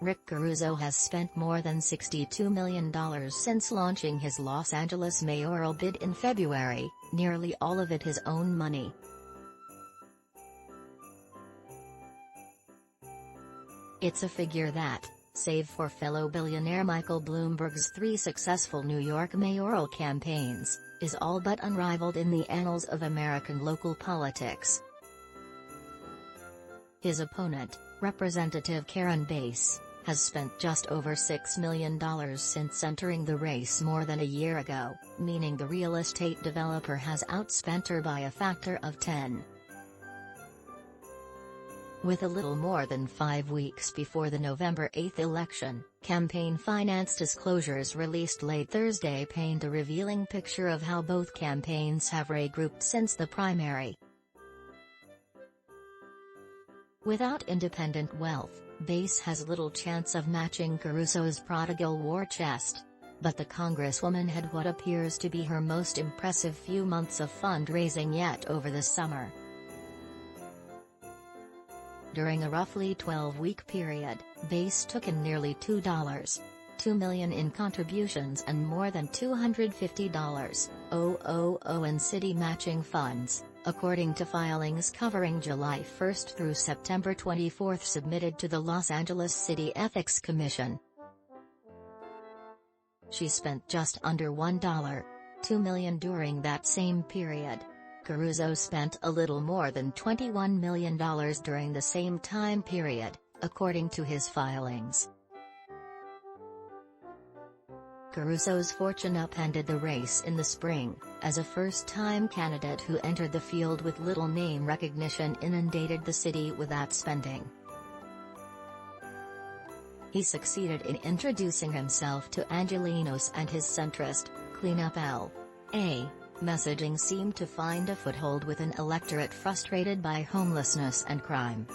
Rick Caruso has spent more than $62 million since launching his Los Angeles mayoral bid in February, nearly all of it his own money. It's a figure that, save for fellow billionaire Michael Bloomberg's 3 successful New York mayoral campaigns, is all but unrivaled in the annals of American local politics. His opponent, Representative Karen Bass, has spent just over $6 million since entering the race more than a year ago, meaning the real estate developer has outspent her by a factor of 10. With a little more than 5 weeks before the November 8 election, campaign finance disclosures released late Thursday paint a revealing picture of how both campaigns have regrouped since the primary. Without independent wealth, Bass has little chance of matching Caruso's prodigal war chest. But the congresswoman had what appears to be her most impressive few months of fundraising yet over the summer. During a roughly 12-week period, Bass took in nearly $2.2 million in contributions and more than $250,000 in city matching funds, according to filings covering July 1 through September 24 submitted to the Los Angeles City Ethics Commission. She spent just under $1.2 million during that same period. Caruso spent a little more than $21 million during the same time period, according to his filings. Caruso's fortune upended the race in the spring, as a first-time candidate who entered the field with little name recognition inundated the city with outspending. He succeeded in introducing himself to Angelenos, and his centrist, Clean Up L.A. messaging seemed to find a foothold with an electorate frustrated by homelessness and crime.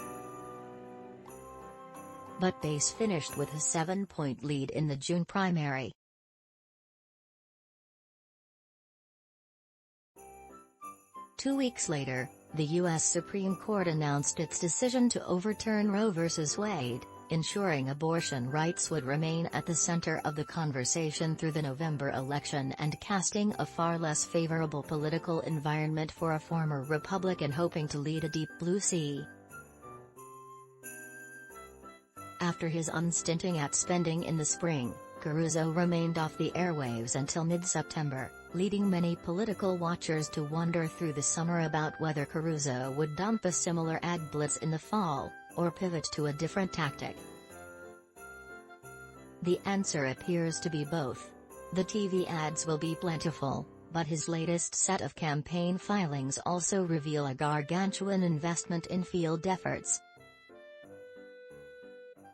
But Bass finished with a 7-point lead in the June primary. Two weeks later, the U.S. Supreme Court announced its decision to overturn Roe v. Wade, ensuring abortion rights would remain at the center of the conversation through the November election and casting a far less favorable political environment for a former Republican hoping to lead a deep blue sea. After his unstinting outspending in the spring, Caruso remained off the airwaves until mid-September, leading many political watchers to wonder through the summer about whether Caruso would dump a similar ad blitz in the fall, or pivot to a different tactic. The answer appears to be both. The TV ads will be plentiful, but his latest set of campaign filings also reveal a gargantuan investment in field efforts.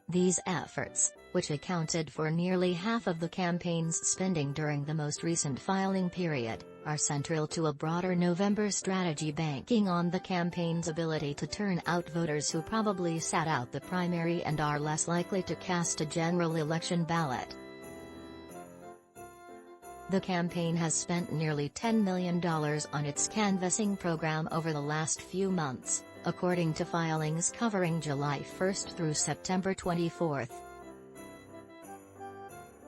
These efforts, which accounted for nearly half of the campaign's spending during the most recent filing period, are central to a broader November strategy banking on the campaign's ability to turn out voters who probably sat out the primary and are less likely to cast a general election ballot. The campaign has spent nearly $10 million on its canvassing program over the last few months, according to filings covering July 1 through September 24.